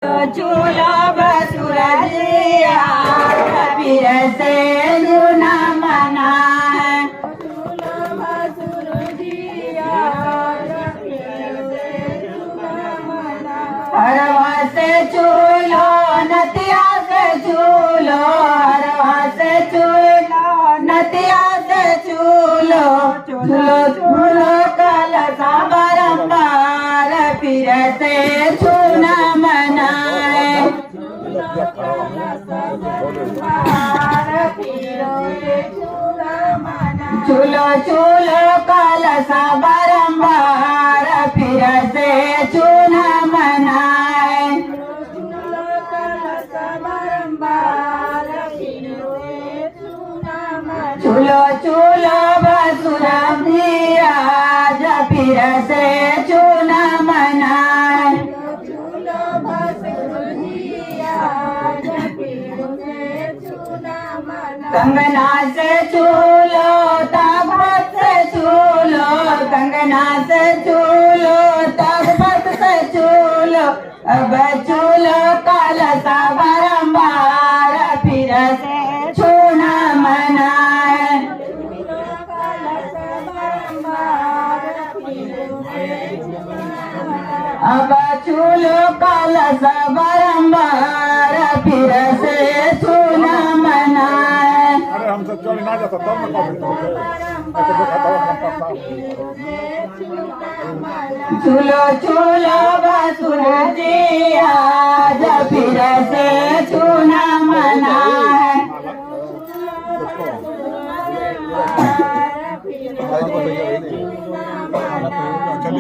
चूलो बसुरजिया कबीर से जुना मना चूलो बसुरजिया कबीर से जुना मना हरवा से चूलो नतिया से चूलो हरवा से चूलो नतिया से चूलो चूलो चूलो कलसा बारंबार फिर से चूना मनाए चूलो चूलो कलसा बारंबार फिर से चूना मनाए चूलो चूलो बसुरा दिया फिर से चूना मनाए कंगना से चूलो ताकत से चूलो कंगना से चूलो ताकत से चूलो अब चूलो कलसा बारंबार फिर से चूना मनाए अब चूलो कलसा बारंबार फिर से चूना मनाए हम सब चोरी ना जाता तब मैं चूलो चूलो बसुरा जिया फिर से चूना मनाए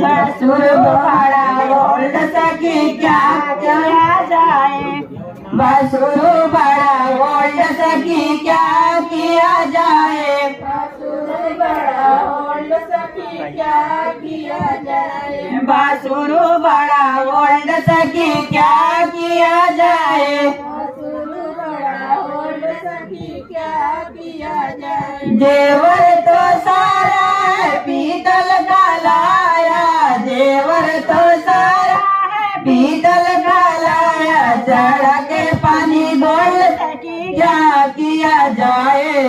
बसुर बड़ा बोल सकी क्या किया जाए बसुर बड़ा बोल सकी क्या किया जाए बसुर बड़ा बोल सकी क्या किया जाए बसुर बड़ा बोल सकी क्या किया जाए बसुर बड़ा बोल सकी क्या किया जाए जेवर तो सारा है पीतल का लाया जेवर तो सारा है पीतल का लाया चढ़ा के पानी गोल सकी क्या किया जाए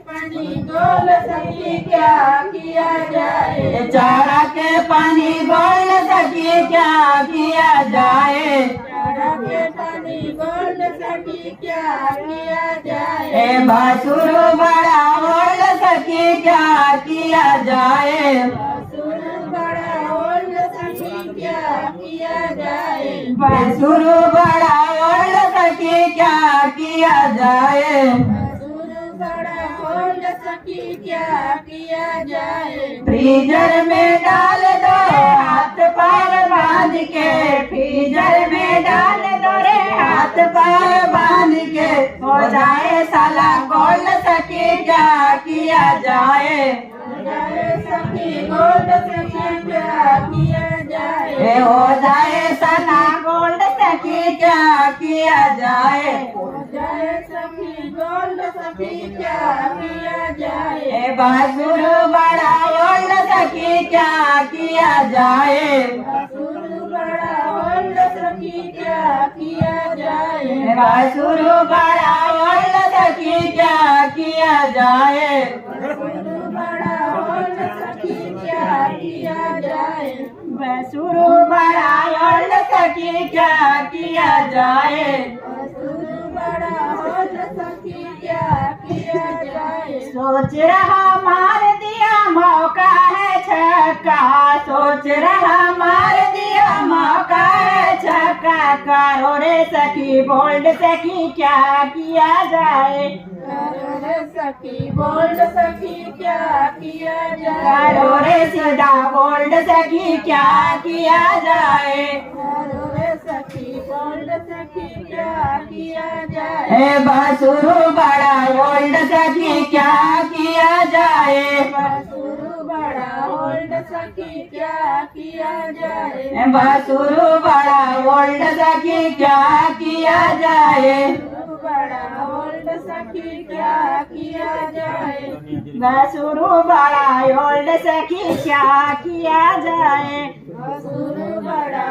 पानी गोल सकी क्या किया जाए चढ़ा के पानी गोल सकी क्या किया जाए चढ़ा के पानी गोल सकी क्या किया जाए बसुर बड़ा बोल सकी क्या किया जाए बसुर बड़ा बोल सकी क्या किया जाए बसुर बड़ा बोल सकी क्या किया जाए बसुर बड़ा बोल सकी क्या किया जाए फ्रीजर में डाल दो हाथ पैर बांध के फ्रीजर में डाल दो रे हाथ पैर बांध के हो जाए साला गोल सकी क्या किया जाए सखी गोल्ड सखी क्या किया जाए हो जाए सना गोल्ड सखी क्या किया जाए हो जाए सखी गोल्ड सखी क्या किया जाए बसुर बड़ा गोल्ड सखी क्या किया जाए बसुर बड़ा गोल्ड सखी क्या किया जाए बसुर बड़ा गोल्ड सखी क्या किया जाए बसुर बड़ा बोल सकी क्या किया जाए बसुर बड़ा बोल सकी क्या किया जाए सोच रहा मार दिया मौका है छक्का सोच रहा मार दिया मौका है छक्का करो रे सखी बोल्ड सखी क्या किया जाए सखी बोल्ड सखी क्या किया जाए करो रे सीधा बोल्ड सखी क्या किया जाए करो रे सखी बोल्ड सखी क्या किया जाए बसुर बड़ा बोल्ड सखी क्या किया जाए बसुर बड़ा बोल्ड सखी क्या किया जाए बसुर बड़ा बोल्ड सखी क्या किया जाए बड़ा बोल्ड सखी क्या किया जाए बसुर बड़ा बोल्ड सखी क्या किया जाए बसुर बड़ा